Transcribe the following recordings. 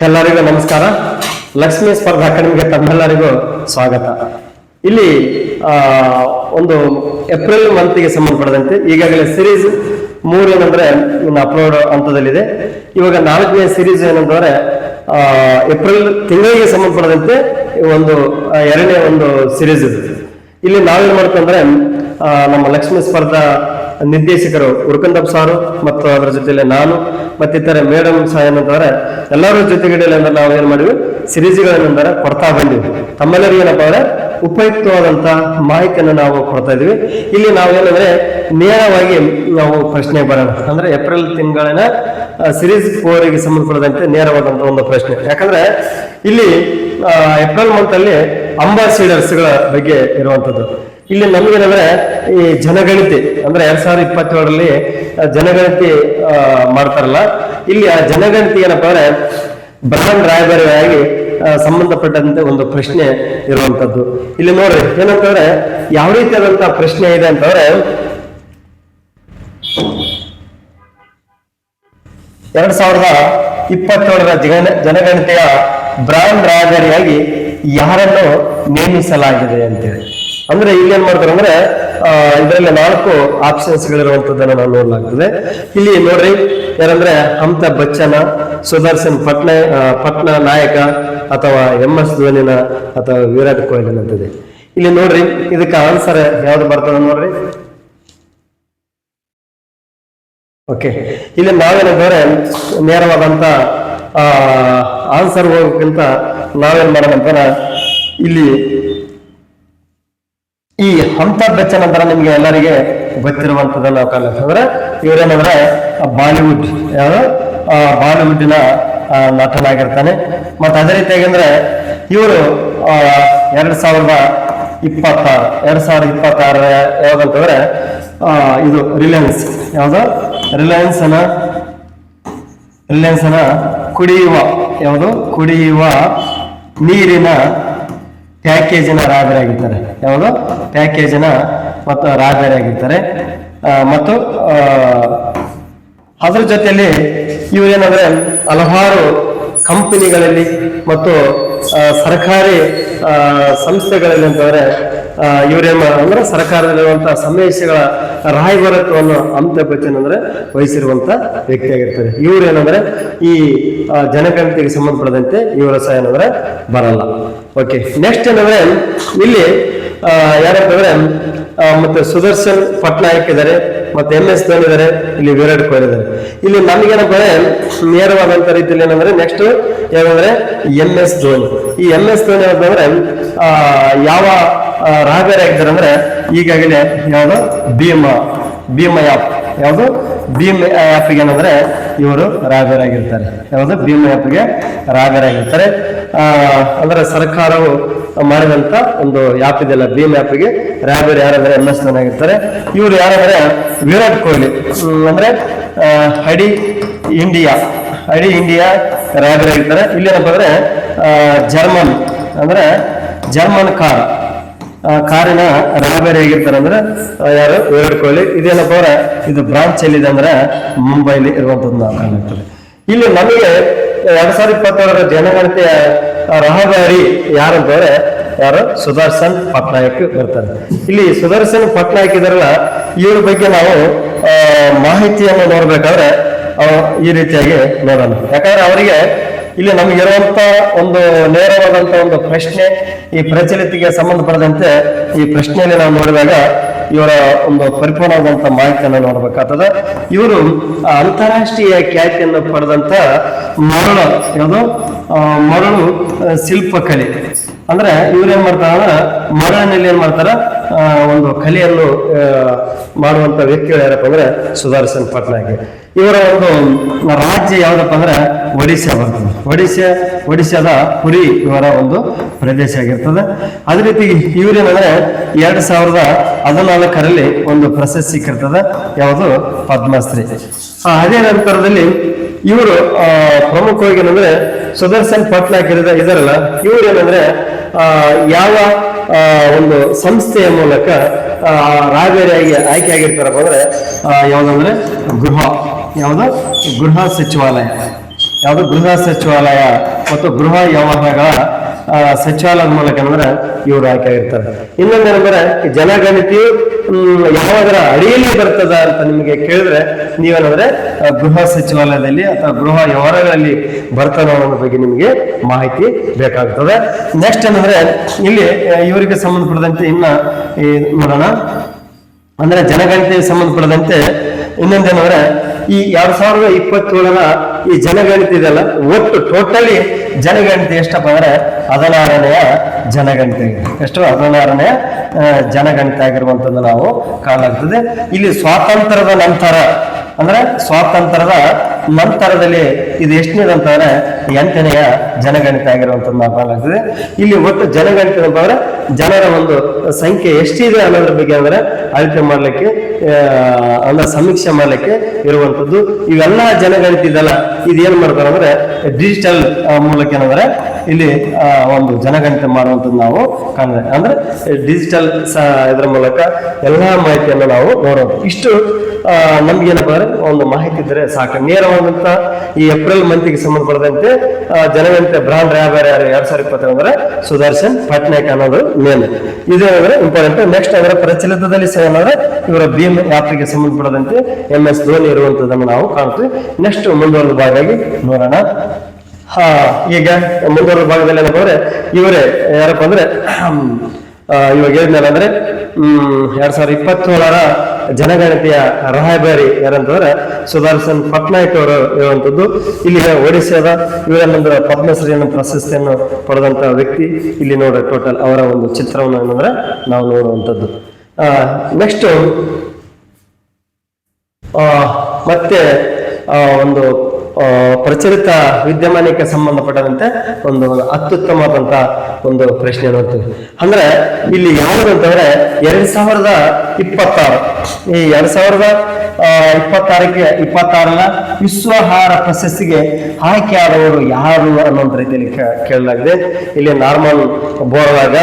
ಎಲ್ಲರಿಗೂ ನಮಸ್ಕಾರ. ಲಕ್ಷ್ಮೀ ಸ್ಪರ್ಧಾ ಅಕಾಡೆಮಿಗೆ ತಮ್ಮೆಲ್ಲರಿಗೂ ಸ್ವಾಗತ. ಇಲ್ಲಿ ಒಂದು ಏಪ್ರಿಲ್ ಮಂತ್ಗೆ ಸಂಬಂಧಪಟ್ಟಂತೆ ಈಗಾಗಲೇ ಸಿರೀಸ್ 3 ಏನಂದ್ರೆ ಅಪ್ಲೋಡ್ ಹಂತದಲ್ಲಿದೆ. ಇವಾಗ 4ನೇ ಸಿರೀಸ್ ಏನಂತಂದ್ರೆ ಏಪ್ರಿಲ್ ತಿಂಗಳಿಗೆ ಸಂಬಂಧಪಟ್ಟಂತೆ ಒಂದು 2ನೇ ಒಂದು ಸಿರೀಸ್ ಇದೆ. ಇಲ್ಲಿ ನಾವೇನ್ ಮಾಡ್ತಂದ್ರೆ ನಮ್ಮ ಲಕ್ಷ್ಮೀ ಸ್ಪರ್ಧಾ ನಿರ್ದೇಶಕರು ಉರ್ಕಂದಪ್ಪ ಸಾರು ಮತ್ತು ಅದರ ಜೊತೆಲೆ ನಾನು ಮತ್ತಿತರ ಮೇಡಮ್ ಸಹ ಏನಂತಂದ್ರೆ ಎಲ್ಲರೂ ಜೊತೆಗಡೆ ಅಂದ್ರೆ ನಾವು ಏನ್ ಮಾಡಿವಿ ಸಿರೀಸ್ಗಳೇನೆಂದರೆ ಕೊಡ್ತಾ ಬಂದಿವಿ. ತಮ್ಮೆಲ್ಲರಿಗೂ ಏನಪ್ಪಾ ಅಂದ್ರೆ ಉಪಯುಕ್ತವಾದಂತ ಮಾಹಿತಿಯನ್ನು ನಾವು ಕೊಡ್ತಾ ಇದೀವಿ. ಇಲ್ಲಿ ನಾವೇನಂದ್ರೆ ನೇರವಾಗಿ ನಾವು ಪ್ರಶ್ನೆ ಬರೋಣ ಅಂದ್ರೆ ಏಪ್ರಿಲ್ ತಿಂಗಳಿನ ಸಿರೀಸ್ 4ಗೆ ಸಂಬಂಧಪಟ್ಟಂತೆ ನೇರವಾದಂತ ಒಂದು ಪ್ರಶ್ನೆ. ಯಾಕಂದ್ರೆ ಇಲ್ಲಿ ಏಪ್ರಿಲ್ ಮಂತ್ ಅಲ್ಲಿ ಅಂಬಾಸಿಡರ್ಸ್ ಗಳ ಬಗ್ಗೆ ಇರುವಂತದ್ದು. ಇಲ್ಲಿ ನಮ್ಗೇನಂದ್ರೆ ಈ ಜನಗಣತಿ ಅಂದ್ರೆ 2027ರಲ್ಲಿ ಜನಗಣತಿ ಮಾಡ್ತಾರಲ್ಲ, ಇಲ್ಲಿ ಆ ಜನಗಣತಿ ಏನಪ್ಪಾ ಅಂದ್ರೆ ಬ್ರಾಂಡ್ ರಾಯಭಾರಿಯಾಗಿ ಸಂಬಂಧಪಟ್ಟಂತೆ ಒಂದು ಪ್ರಶ್ನೆ ಇರುವಂತದ್ದು. ಇಲ್ಲಿ ನೋಡ್ರಿ ಏನಂತಂದ್ರೆ ಯಾವ ರೀತಿಯಾದಂತಹ ಪ್ರಶ್ನೆ ಇದೆ ಅಂತಂದ್ರೆ 2027ರ ಜನಗಣತಿಯ ಬ್ರಾಂಡ್ ರಾಯಭಾರಿಯಾಗಿ ಯಾರನ್ನು ನೇಮಿಸಲಾಗಿದೆ ಅಂತೇಳಿ. ಅಂದ್ರೆ ಇಲ್ಲಿ ಏನ್ ಮಾಡ್ತಾರೆ ಅಂದ್ರೆ ಇದರಲ್ಲಿ 4 ಆಪ್ಷನ್ಸ್ ಗಳಿರುವಂತದ್ದನ್ನು ನಾವು ನೋಡ್ಲಾಗ್ತದೆ. ಇಲ್ಲಿ ನೋಡ್ರಿ ಯಾರಂದ್ರೆ ಅಮಿತಾಬ್ ಬಚ್ಚನ, ಸುದರ್ಶನ್ ಪಟ್ನಾಯಕ ಅಥವಾ MS ಧೋನಿನ ಅಥವಾ ವಿರಾಟ್ ಕೊಹ್ಲಿ ಅಂತಿದೆ. ಇಲ್ಲಿ ನೋಡ್ರಿ ಇದಕ್ಕೆ ಆನ್ಸರ್ ಯಾವ್ದು ಬರ್ತದೆ ನೋಡ್ರಿ. ಓಕೆ, ಇಲ್ಲಿ ನಾವೇನಂದ್ರೆ ನೇರವಾದಂತ ಆನ್ಸರ್ ಹೋಗೋಕ್ಕಿಂತ ನಾವೇನ್ ಮಾಡೋಣ ಇಲ್ಲಿ ಈ ಅಮಿತಾಬ್ ಬಚ್ಚನ್ ಅಂತಾರೆ ನಿಮ್ಗೆ ಎಲ್ಲರಿಗೆ ಗೊತ್ತಿರುವಂತದ್ದು ನಾವು ಅಂದ್ರೆ ಇವರೇನಂದ್ರೆ ಬಾಲಿವುಡ್ನ ನಟನಾಗಿರ್ತಾನೆ. ಮತ್ತೆ ಅದೇ ರೀತಿಯಾಗಿ ಅಂದ್ರೆ ಇವರು 2026 ಯಾವ್ದಂತಂದ್ರೆ ಇದು ರಿಲಯನ್ಸ್ ಕುಡಿಯುವ ನೀರಿನ ಪ್ಯಾಕೇಜಿನ ರಾಯಭಾರಿಯಾಗಿರ್ತಾರೆ. ಪ್ಯಾಕೇಜಿನ ಮತ್ತು ರಾಯಭಾರಿಯಾಗಿರ್ತಾರೆ. ಮತ್ತು ಅದ್ರ ಜೊತೆಯಲ್ಲಿ ಇವೇನಂದ್ರೆ ಹಲವಾರು ಕಂಪನಿಗಳಲ್ಲಿ ಮತ್ತು ಸರ್ಕಾರಿ ಸಂಸ್ಥೆಗಳಲ್ಲಿ ಅಂತಂದ್ರೆ ಇವರೇನ ಅಂದ್ರೆ ಸರ್ಕಾರದಲ್ಲಿರುವಂತಹ ಸಮಾವೇಶಗಳ ರಾಯಭಾರತ್ವವನ್ನು ಅಮಿತಾಬ್ ಬಚ್ಚನ್ ಅಂದ್ರೆ ವಹಿಸಿರುವಂತ ವ್ಯಕ್ತಿಯಾಗಿರ್ತಾರೆ. ಇವ್ರೇನಂದ್ರೆ ಈ ಜನಗಣತಿಗೆ ಸಂಬಂಧಪಟ್ಟಂತೆ ಇವರ ಸಹ ಏನಂದ್ರೆ ಬರಲ್ಲ. ಓಕೆ, ನೆಕ್ಸ್ಟ್ ಏನಂದ್ರೆ ಇಲ್ಲಿ ಯಾರಂತಂದ್ರೆ ಮತ್ತೆ ಸುದರ್ಶನ್ ಪಟ್ನಾಯಕ್ ಇದ್ದಾರೆ, ಮತ್ತೆ MS ಧೋನಿ ಇದ್ದಾರೆ, ಇಲ್ಲಿ ವಿರಾಟ್ ಕೊಹ್ಲಿ ಇದ್ದಾರೆ. ಇಲ್ಲಿ ನಮಗೇನಪ್ಪ ನೇರವಾದಂತ ರೀತಿಯಲ್ಲಿ ಏನಂದ್ರೆ ನೆಕ್ಸ್ಟ್ ಏನಂದ್ರೆ MS ಧೋನಿ. ಈ MS ಧೋನಿ ಅಂತಂದ್ರೆ ಯಾವ ರಾಯಭಾರಿ ಆಗಿದ್ದಾರೆ ಅಂದ್ರೆ ಈಗಾಗಲೇ ಯಾವ್ದು ಭೀಮ್ ಆ್ಯಪ್ಗೆ ಏನಂದ್ರೆ ಇವರು ರಾಯಭಾರಿ ಆಗಿರ್ತಾರೆ. ಭೀಮ್ ಆ್ಯಪ್ಗೆ ರಾಯಭಾರಿ ಆಗಿರ್ತಾರೆ. ಅಂದ್ರೆ ಸರ್ಕಾರವು ಮಾಡಿದಂತ ಒಂದು ಆ್ಯಪ್ ಇದೆಯಲ್ಲ, ಭೀಮ್ ಆ್ಯಪ್ಗೆ ರಾಯಭಾರಿ ಯಾರಂದ್ರೆ MS ಧೋನಿ ಆಗಿರ್ತಾರೆ. ಇವರು ಯಾರಂದ್ರೆ ವಿರಾಟ್ ಕೊಹ್ಲಿ ಅಂದ್ರೆ ಇಡೀ ಇಂಡಿಯಾ ರಾಯಭಾರಿ ಆಗಿರ್ತಾರೆ. ಇಲ್ಲಿ ಏನಪ್ಪ ಅಂದ್ರೆ ಜರ್ಮನ್ ಕಾರಿನ ರಾಯಭಾರಿ ಆಗಿರ್ತಾರೆ ಅಂದ್ರೆ ಯಾರು ವಿರಾಟ್ ಕೊಹ್ಲಿ. ಇದೇನಪ್ಪ ಅಂದ್ರೆ ಇದು ಬ್ರಾಂಚ್ ಎಲ್ಲಿದೆ ಅಂದ್ರೆ ಮುಂಬೈಲಿ ಇರುವಂತದ್ದು ನಾವು ಕಾಣುತ್ತದೆ. ಇಲ್ಲಿ ನಮಗೆ 2027ರ ಜನಗಣತಿಯ ರಾಯಭಾರಿ ಯಾರಂತಂದ್ರೆ ಸುದರ್ಶನ್ ಪಟ್ನಾಯಕ್ ಇರ್ತಾರೆ. ಇಲ್ಲಿ ಸುದರ್ಶನ್ ಪಟ್ನಾಯಕ್ ಇದಾರಲ್ಲ, ಇವ್ರ ಬಗ್ಗೆ ನಾವು ಮಾಹಿತಿಯನ್ನು ನೋಡ್ಬೇಕಾದ್ರೆ ಈ ರೀತಿಯಾಗಿ ನೋಡೋಣ. ಯಾಕಂದ್ರೆ ಅವರಿಗೆ ಇಲ್ಲಿ ನಮಗಿರುವಂತ ಒಂದು ನೇರವಾದಂತ ಒಂದು ಪ್ರಶ್ನೆ, ಈ ಪ್ರಚಲಿತಿಗೆ ಸಂಬಂಧಪಟ್ಟಂತೆ ಈ ಪ್ರಶ್ನೆಯಲ್ಲಿ ನಾವು ನೋಡಿದಾಗ ಇವರ ಒಂದು ಪರಿಪೂರ್ಣವಾದಂತ ಮಾಹಿತಿಯನ್ನು ನೋಡ್ಬೇಕಾಗ್ತದೆ. ಇವರು ಅಂತಾರಾಷ್ಟ್ರೀಯ ಖ್ಯಾತಿಯನ್ನು ಪಡೆದಂತ ಮರಳು ಶಿಲ್ಪಕಲೆ ಅಂದ್ರೆ ಇವ್ರೇನ್ ಮಾಡ್ತಾರ ಮರಳಿನಲ್ಲಿ ಏನ್ ಮಾಡ್ತಾರ ಒಂದು ಕಲೆಯನ್ನು ಮಾಡುವಂತ ವ್ಯಕ್ತಿಗಳು ಯಾರಪ್ಪ ಅಂದ್ರೆ ಸುದರ್ಶನ್ ಪಟ್ನಾಯಕ್. ಇವರ ಒಂದು ರಾಜ್ಯ ಯಾವ್ದಪ್ಪ ಅಂದ್ರೆ ಒಡಿಶಾ ಬರ್ತದೆ. ಒಡಿಶಾದ ಪುರಿ ಇವರ ಒಂದು ಪ್ರದೇಶ ಆಗಿರ್ತದೆ. ಅದೇ ರೀತಿ ಇವ್ರೇನಂದ್ರೆ 2014ರಲ್ಲಿ ಒಂದು ಪ್ರಶಸ್ತಿ ಸಿಕ್ಕಿರ್ತದೆ, ಯಾವುದು ಪದ್ಮಶ್ರೀ. ಅದೇ ನಂತರದಲ್ಲಿ ಇವರು ಪ್ರಮುಖವಾಗಿ ಏನಂದ್ರೆ ಸುದರ್ಶನ್ ಪಟ್ನಾಯಕ್ ಇದಾರಲ್ಲ, ಇವ್ರು ಏನಂದ್ರೆ ಯಾವ ಒಂದು ಸಂಸ್ಥೆಯ ಮೂಲಕ ರಾಯಭಾರಿಯಾಗಿ ಆಯ್ಕೆ ಆಗಿರ್ತಾರಪ್ಪ ಅಂದ್ರೆ ಯಾವ್ದಂದ್ರೆ ಗೃಹ ಸಚಿವಾಲಯ. ಯಾವುದು ಗೃಹ ಸಚಿವಾಲಯ ಮತ್ತು ಗೃಹ ವ್ಯವಹಾರಗಳ ಸಚಿವಾಲಯದ ಮೂಲಕ ಅಂದ್ರೆ ಇವರು ಆಯ್ಕೆ ಆಗಿರ್ತಾರೆ. ಇನ್ನೊಂದೇನಂದ್ರೆ ಜನಗಣತಿಯು ಯಾವಾಗರ ಅಡಿಯಲ್ಲಿ ಬರ್ತದ ಅಂತ ನಿಮಗೆ ಕೇಳಿದ್ರೆ ನೀವೇನಂದ್ರೆ ಗೃಹ ಸಚಿವಾಲಯದಲ್ಲಿ ಅಥವಾ ಗೃಹ ವ್ಯವಹಾರಗಳಲ್ಲಿ ಬರ್ತದ ಅನ್ನೋದ್ರ ಬಗ್ಗೆ ನಿಮಗೆ ಮಾಹಿತಿ ಬೇಕಾಗ್ತದೆ. ನೆಕ್ಸ್ಟ್ ಏನಂದ್ರೆ ಇಲ್ಲಿ ಇವರಿಗೆ ಸಂಬಂಧಪಟ್ಟಂತೆ ಇನ್ನ ನೋಡೋಣ. ಅಂದ್ರೆ ಜನಗಣತಿಗೆ ಸಂಬಂಧಪಟ್ಟಂತೆ ಇನ್ನೊಂದೇನಂದ್ರೆ ಈ 2027 ಈ ಜನಗಣತಿ ಇದೆಲ್ಲ ಒಟ್ಟು ಟೋಟಲಿ ಜನಗಣತಿ ಎಷ್ಟಪ್ಪ ಅಂದ್ರೆ 16ನೇ ಜನಗಣತಿ. ಎಷ್ಟು? 16ನೇ ಜನಗಣತಿ ಆಗಿರುವಂತದ್ದು ನಾವು ಕಾಣಲಾಗ್ತದೆ. ಇಲ್ಲಿ ಸ್ವಾತಂತ್ರ್ಯದ ನಂತರ ಅಂದ್ರೆ ಸ್ವಾತಂತ್ರ್ಯದ ನಂತರದಲ್ಲಿ ಇದು ಎಷ್ಟನೇದು ಅಂತಂದ್ರೆ 8ನೇ ಜನಗಣತಿ ಆಗಿರುವಂತದ್ದು ನಾವು ಕಾಣಲಾಗ್ತದೆ. ಇಲ್ಲಿ ಒಟ್ಟು ಜನಗಣತಿ ಅಂತಂದ್ರೆ ಜನರ ಒಂದು ಸಂಖ್ಯೆ ಎಷ್ಟಿದೆ ಅನ್ನೋದ್ರ ಬಗ್ಗೆ ಅಂದ್ರೆ ಅಳತೆ ಮಾಡ್ಲಿಕ್ಕೆ ಅಂದ್ರೆ ಸಮೀಕ್ಷೆ ಮಾಡ್ಲಿಕ್ಕೆ ಇರುವಂತದ್ದು. ಇವೆಲ್ಲ ಜನಗಣತಿ ಇದೆಲ್ಲ ಇದು ಏನ್ ಮಾಡ್ತಾರೆ ಅಂದ್ರೆ ಡಿಜಿಟಲ್ ಮೂಲಕ ಏನಂದ್ರೆ ಇಲ್ಲಿ ಒಂದು ಜನಗಣತಿ ಮಾಡುವಂಥದ್ದು ನಾವು ಕಾಣ್ತೇವೆ. ಅಂದ್ರೆ ಡಿಜಿಟಲ್ ಇದರ ಮೂಲಕ ಎಲ್ಲಾ ಮಾಹಿತಿಯನ್ನು ನಾವು ನೋಡೋದು. ಇಷ್ಟು ನಮ್ಗೇನಪ್ಪ ಅಂದ್ರೆ ಒಂದು ಮಾಹಿತಿ ಇದ್ರೆ ಸಾಕು. ನೇರವಾದಂತ ಈ ಏಪ್ರಿಲ್ ಮಂತ್ಗೆ ಸಂಬಂಧಪಟ್ಟಂತೆ ಜನಗಣತಿ ಬ್ರಾಂಡ್ ರಾಯಭಾರಿ 2020 ಅಂದ್ರೆ ಸುದರ್ಶನ್ ಪಟ್ನಾಯಕ್ ಅನ್ನೋದು ಮೇನ್. ಇದೇನಂದ್ರೆ ಇಂಪಾರ್ಟೆಂಟ್. ನೆಕ್ಸ್ಟ್ ಅಂದ್ರೆ ಪ್ರಚಲಿತದಲ್ಲಿ ಏನಂದ್ರೆ ಇವರ ಭೀಮ್ ಯಾತ್ರೆಗೆ ಸಂಬಂಧಪಟ್ಟಂತೆ MS ಧೋನಿ ಇರುವಂತದನ್ನು ನಾವು ಕಾಣ್ತೀವಿ. ನೆಕ್ಸ್ಟ್ ಮುಂದುವರೆದ ಭಾಗವಾಗಿ ನೋಡೋಣ. ಈಗ ಮುಂದುವರೆದ ಭಾಗದಲ್ಲಿ ಏನಪ್ಪ ಅಂದ್ರೆ ಇವರೇ ಯಾರಪ್ಪ ಅಂದ್ರೆ ಇವಾಗ ಹೇಳಿದ್ನಲ್ಲ ಅಂದ್ರೆ 2027 ಜನಗಣತಿಯ ರಾಯಭಾರಿ ಯಾರಂತಂದ್ರೆ ಸುದರ್ಶನ್ ಪಟ್ನಾಯಕ್ ಅವರು ಇರುವಂತದ್ದು. ಇಲ್ಲಿ ಒಡಿಶಾದ ಇವರೇನಂದ್ರೆ ಪದ್ಮಶ್ರೀ ಪ್ರಶಸ್ತಿಯನ್ನು ಪಡೆದಂತ ವ್ಯಕ್ತಿ. ಇಲ್ಲಿ ನೋಡ್ರಿ ಟೋಟಲ್ ಅವರ ಒಂದು ಚಿತ್ರವನ್ನು ಏನಂದ್ರೆ ನಾವು ನೋಡುವಂಥದ್ದು. ನೆಕ್ಸ್ಟ್ ಮತ್ತೆ ಒಂದು ಪ್ರಚಲಿತ ವಿದ್ಯಮಾನಕ್ಕೆ ಸಂಬಂಧಪಟ್ಟಂತೆ ಒಂದು ಅತ್ಯುತ್ತಮವಾದಂತ ಒಂದು ಪ್ರಶ್ನೆ ನೋಡ್ತೀವಿ. ಅಂದ್ರೆ ಇಲ್ಲಿ ಯಾವ್ದಂತಂದ್ರೆ 2026 ಈ 2026ರ ವಿಶ್ವ ಆಹಾರ ಪ್ರಶಸ್ತಿಗೆ ಆಯ್ಕೆಯಾದವರು ಯಾರು ಅನ್ನೋ ರೀತಿಯಲ್ಲಿ ಕೇಳಲಾಗಿದೆ. ಇಲ್ಲಿ ನಾರ್ಮನ್ ಬೋರ್ಲಾಗ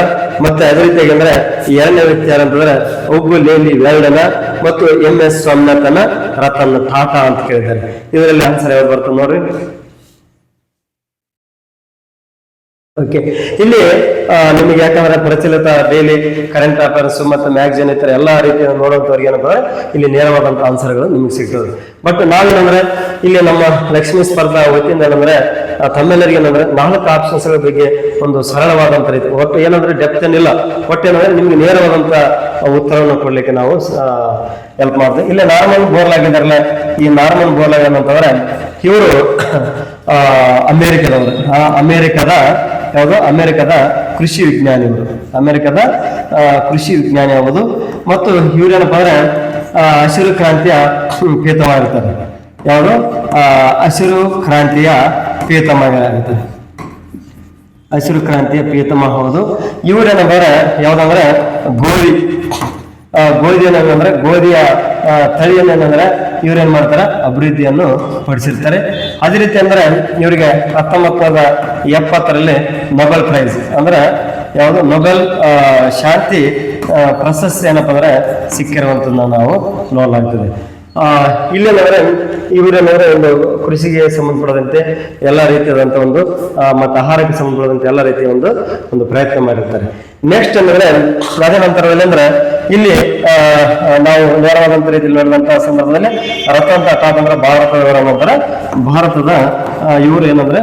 ಮತ್ತೆ ಅದೇ ರೀತಿಯಾಗಿ ಅಂದ್ರೆ ಎರಡನೇ ವ್ಯಕ್ತಿ ಯಾರಂತಂದ್ರೆ ಒಗ್ಗು ಲೇಲಿ ವೆಲ್ಡನ ಮತ್ತು MS ಸ್ವಾಮಿನಾಥನ ರತನ್ ಟಾಟಾ ಅಂತ ಕೇಳಿದ್ದಾರೆ. ಇದರಲ್ಲಿ ಆನ್ಸರ್ ಯಾವ್ದು ಬರ್ತದೆ ನೋಡ್ರಿ. ಓಕೆ, ಇಲ್ಲಿ ನಿಮಗೆ ಯಾಕಂದ್ರೆ ಪ್ರಚಲಿತ ಡೈಲಿ ಕರೆಂಟ್ ಅಫೇರ್ಸ್ ಮತ್ತು ಮ್ಯಾಗಝಿನ್ ಇತರ ಎಲ್ಲಾ ರೀತಿಯ ನೋಡುವಂತವ್ರಿಗೆ ಏನಪ್ಪ ಇಲ್ಲಿ ನೇರವಾದಂತ ಆನ್ಸರ್ಗಳು ನಿಮ್ಗೆ ಸಿಗ್ತದೆ. ಬಟ್ ನಾವೇನಂದ್ರೆ ಇಲ್ಲಿ ನಮ್ಮ ಲಕ್ಷ್ಮೀ ಸ್ಪರ್ಧಾ ವತಿಯಿಂದ ಏನಂದ್ರೆ ತಮ್ಮೆಲ್ಲರಿಗೆ ಏನಂದ್ರೆ 4 ಆಪ್ಷನ್ಸ್ ಗಳ ಬಗ್ಗೆ ಒಂದು ಸರಳವಾದಂತ ರೀತಿ, ಒಟ್ಟು ಏನಂದ್ರೆ ಡೆಪ್ತ್ ಏನಿಲ್ಲ, ಒಟ್ಟು ಏನಂದ್ರೆ ನಿಮ್ಗೆ ನೇರವಾದಂತ ಉತ್ತರವನ್ನು ಕೊಡ್ಲಿಕ್ಕೆ ನಾವು ಹೆಲ್ಪ್ ಮಾಡ್ತೇವೆ. ಇಲ್ಲಿ ನಾರ್ಮಲ್ ಬೋರ್ಲಾಗಿದ್ದಾರಲ್ಲ, ಈ ನಾರ್ಮಲ್ ಬೋರ್ಲಾಗ ಏನಂತಂದ್ರೆ ಇವರು ಅಮೇರಿಕದವರು. ಅಮೆರಿಕದ ಕೃಷಿ ವಿಜ್ಞಾನಿ ಇವರು. ಅಮೆರಿಕದ ಕೃಷಿ ವಿಜ್ಞಾನಿ ಆಗುವುದು. ಮತ್ತು ಇವ್ರೇನಪ್ಪ ಅಂದ್ರೆ ಹಸಿರು ಕ್ರಾಂತಿಯ ಪೀತವಾಗಿರ್ತಾರೆ. ಯಾವುದು? ಹಸಿರು ಕ್ರಾಂತಿಯ ಪೀತಮಗಿರ್ತಾರೆ. ಹಸಿರು ಕ್ರಾಂತಿಯ ಪೀತಮ ಹೌದು. ಇವ್ರೇನಂದ್ರೆ ಯಾವ್ದಂದ್ರೆ ಗೋಧಿ ಏನಂದ್ರೆ ಗೋಧಿಯ ತಳಿಯನ್ನು ಏನಂದ್ರೆ ಇವ್ರೇನ್ ಮಾಡ್ತಾರೆ ಅಭಿವೃದ್ಧಿಯನ್ನು ಪಡಿಸಿರ್ತಾರೆ. ಅದೇ ರೀತಿ ಅಂದ್ರೆ ಇವರಿಗೆ 1970ರಲ್ಲಿ ನೊಬೆಲ್ ಪ್ರೈಸ್ ಅಂದ್ರೆ ಯಾವುದು ನೊಬೆಲ್ ಶಾಂತಿ ಪ್ರಶಸ್ತಿ ಏನಪ್ಪ ಅಂದ್ರೆ ಸಿಕ್ಕಿರುವಂತದನ್ನ ನಾವು ನೋಡಲಾಗ್ತದೆ. ಇಲ್ಲೇನಂದ್ರೆ ಇವರೇನಂದ್ರೆ ಒಂದು ಕೃಷಿಗೆ ಸಂಬಂಧಪಡದಂತೆ ಎಲ್ಲ ರೀತಿಯಾದಂತ ಒಂದು ಮತ್ತು ಆಹಾರಕ್ಕೆ ಸಂಬಂಧಪಡದಂತೆ ಎಲ್ಲ ರೀತಿಯ ಒಂದು ಪ್ರಯತ್ನ ಮಾಡಿರ್ತಾರೆ. ನೆಕ್ಸ್ಟ್ ಅಂದ್ರೆ ಅದೇ ನಂತರದಲ್ಲಿ ಅಂದ್ರೆ ಇಲ್ಲಿ ನಾವು ನೇರವಾದಂತ ರೀತಿಯಲ್ಲಿ ನೋಡಿದಂತಹ ಸಂದರ್ಭದಲ್ಲಿ ರತನ್ ಟಾಟಾ ಅಂದ್ರೆ ಭಾರತದವರ ನಂತರ ಭಾರತದ ಇವರು ಏನಂದ್ರೆ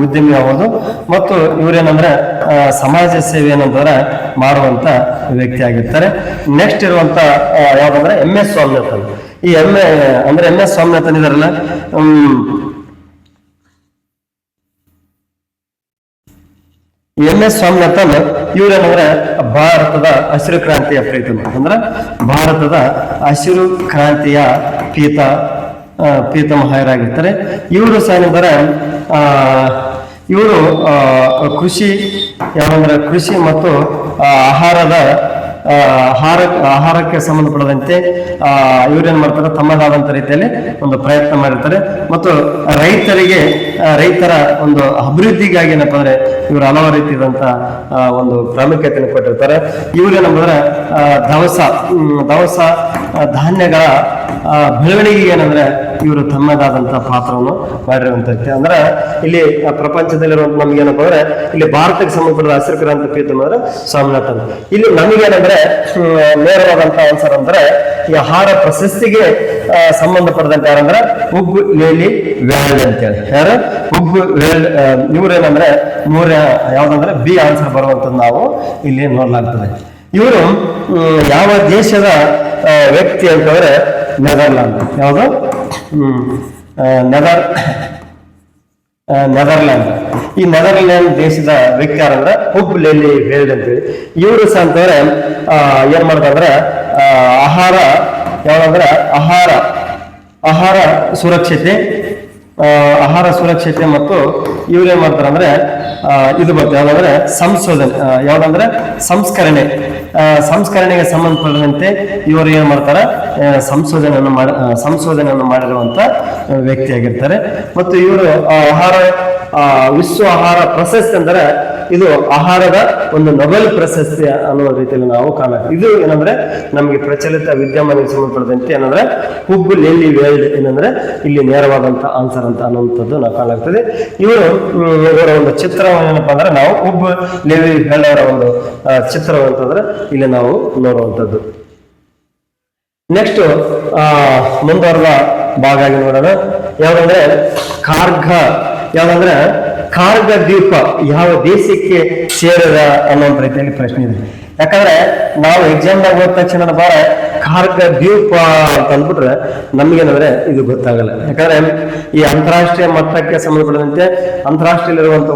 ಉದ್ಯಮಿ ಆಗೋದು. ಮತ್ತು ಇವರೇನಂದ್ರೆ ಸಮಾಜ ಸೇವೆ ಏನಂತಂದ್ರೆ ಮಾಡುವಂತ ವ್ಯಕ್ತಿ ಆಗಿರ್ತಾರೆ. ನೆಕ್ಸ್ಟ್ ಇರುವಂತ ಯಾವ್ದಂದ್ರೆ MS ಸ್ವಾಮಿನಾಥನ್. ಈ MS ಸ್ವಾಮಿನಾಥನ್ ಇದಾರಲ್ಲ, MS ಸ್ವಾಮಿನಾಥನ್ ಇವ್ರೇನಂದ್ರೆ ಭಾರತದ ಹಸಿರು ಕ್ರಾಂತಿಯ ಪ್ರೀತಮ ಅಂದ್ರೆ ಭಾರತದ ಹಸಿರು ಕ್ರಾಂತಿಯ ಪೀತಾಮಹರಾಗಿರ್ತಾರೆ. ಇವರು ಸಹ ಏನಂದ್ರೆ ಇವರು ಕೃಷಿ ಯಾವಂದ್ರೆ ಕೃಷಿ ಮತ್ತು ಆಹಾರದ ಆಹಾರಕ್ಕೆ ಸಂಬಂಧಪಟ್ಟಂತೆ ಇವ್ರೇನ್ ಮಾಡ್ತಾರೆ, ತಮ್ಮದಾದಂತ ರೀತಿಯಲ್ಲಿ ಒಂದು ಪ್ರಯತ್ನ ಮಾಡಿರ್ತಾರೆ. ಮತ್ತು ರೈತರ ಒಂದು ಅಭಿವೃದ್ಧಿಗಾಗಿ ಏನಪ್ಪಾ ಅಂದ್ರೆ ಇವರು ಹಲವಾರು ರೀತಿಯಾದಂತ ಒಂದು ಪ್ರಾಮುಖ್ಯತೆಯನ್ನು ಕೊಟ್ಟಿರ್ತಾರೆ. ಇವ್ರೇನಂದ್ರೆ ದವಸ ಧಾನ್ಯಗಳ ಬೆಳವಣಿಗೆಗೆ ಏನಂದ್ರೆ ಇವರು ತಮ್ಮದಾದಂತಹ ಪಾತ್ರವನ್ನು ಮಾಡಿರುವಂತೈತೆ. ಅಂದ್ರೆ ಇಲ್ಲಿ ಪ್ರಪಂಚದಲ್ಲಿರುವಂತ ನಮ್ಗೆ ಏನಪ್ಪಾ ಅಂದ್ರೆ ಇಲ್ಲಿ ಭಾರತಕ್ಕೆ ಸಂಬಂಧಪಟ್ಟ ಹಸಿರು ಕ್ರಾಂತಿ ಪ್ರೀತಮ್ ಅಂದ್ರೆ ಸ್ವಾಮಿನಾಥನ್. ಇಲ್ಲಿ ನಮಗೇನಂದ್ರೆ ನೇರವಾದಂತಹ ಆನ್ಸರ್ ಅಂದ್ರೆ ಈ ಆಹಾರ ಪ್ರಶಸ್ತಿಗೆ ಸಂಬಂಧಪಟ್ಟಂತೆ ಯಾರಂದ್ರೆ ಹುಬ್ ಲೇಲಿ ವ್ಯಾಲ್ಡ್ ಅಂತೇಳಿ. ಯಾರು? ಹುಬ್ ವೇಲ್ಡ್. ಇವ್ರೇನಂದ್ರೆ ಯಾವ್ದಂದ್ರೆ ಬಿ ಆನ್ಸರ್ ಬರುವಂತದ್ದು ನಾವು ಇಲ್ಲಿ ನೋಡ್ಲಾಗ್ತದೆ. ಇವರು ಯಾವ ದೇಶದ ವ್ಯಕ್ತಿ ಅಂತಂದ್ರೆ ನೆದರ್ಲ್ಯಾಂಡ್. ಯಾವುದು? ನೆದರ್ಲ್ಯಾಂಡ್. ಈ ನೆದರ್ಲ್ಯಾಂಡ್ ದೇಶದ ವ್ಯಕ್ತಿ ಯಾರಂದ್ರೆ ಹುಬ್ ಲೇಲಿ ವೇಲ್ಡ್ ಅಂತೇಳಿ. ಇವರು ಸಹ ಅಂತಂದ್ರೆ ಏನ್ ಮಾಡ್ತಾರೆ, ಆಹಾರ ಸುರಕ್ಷತೆ ಮತ್ತು ಇವ್ರೇನ್ ಮಾಡ್ತಾರೆ ಅಂದ್ರೆ ಇದು ಬರ್ತದೆ ಯಾವ್ದಂದ್ರೆ ಸಂಸ್ಕರಣೆಗೆ ಸಂಬಂಧಪಟ್ಟಂತೆ ಇವರು ಏನ್ ಮಾಡ್ತಾರೆ, ಸಂಶೋಧನೆಯನ್ನು ಮಾಡಿರುವಂತ ವ್ಯಕ್ತಿಯಾಗಿರ್ತಾರೆ. ಮತ್ತು ಇವರು ವಿಶ್ವ ಆಹಾರ ಪ್ರಶಸ್ತಿ ಅಂದ್ರೆ ಇದು ಆಹಾರದ ಒಂದು ನೊಬೆಲ್ ಪ್ರಶಸ್ತಿ ಅನ್ನೋ ರೀತಿಯಲ್ಲಿ ನಾವು ಕಾಣಬಹುದು. ಇದು ಏನಂದ್ರೆ ನಮಗೆ ಪ್ರಚಲಿತ ವಿದ್ಯಮಾನಕ್ಕೆ ಸಂಬಂಧಪಟ್ಟಂತೆ ಏನಂದ್ರೆ ಹುಬ್ ಲೇಲಿ ವೇಲ್ಡ್ ಏನಂದ್ರೆ ಇಲ್ಲಿ ನೇರವಾದಂತ ಆನ್ಸರ್ ಅಂತ ಅನ್ನುವಂಥದ್ದು ನಾವು ಕಾಣಲಾಗ್ತದೆ. ಇವರ ಒಂದು ಚಿತ್ರ ಏನಪ್ಪಾ ಅಂದ್ರೆ ನಾವು ಹುಬ್ ಲೇಲಿ ವೇಲ್ಡ್ ಅವರ ಒಂದು ಚಿತ್ರವಂತಂದ್ರೆ ಇಲ್ಲಿ ನಾವು ನೋಡುವಂಥದ್ದು. ನೆಕ್ಸ್ಟ್ ಮುಂದುವರೆದ ಭಾಗ ಆಗಿ ನೋಡೋಣ. ಯಾವ್ದಂದ್ರೆ ಕಾರ್ಗ ದ್ವೀಪ ಯಾವ ದೇಶಕ್ಕೆ ಸೇರದ ಅನ್ನೋ ರೀತಿಯಲ್ಲಿ ಪ್ರಶ್ನೆ ಇದೆ. ಯಾಕಂದ್ರೆ ನಾವು ಎಕ್ಸಾಮ್ದಾಗ ಹೋದ ತಕ್ಷಣ ಕಾರ್ಗ ದ್ವೀಪ ಅಂತ ಅಂದ್ಬಿಟ್ರೆ ನಮ್ಗೇನಂದ್ರೆ ಇದು ಗೊತ್ತಾಗಲ್ಲ. ಯಾಕಂದ್ರೆ ಈ ಅಂತಾರಾಷ್ಟ್ರೀಯ ಮಟ್ಟಕ್ಕೆ ಸಂಬಂಧಪಟ್ಟಂತೆ ಅಂತಾರಾಷ್ಟ್ರೀಯಲ್ಲಿರುವಂತ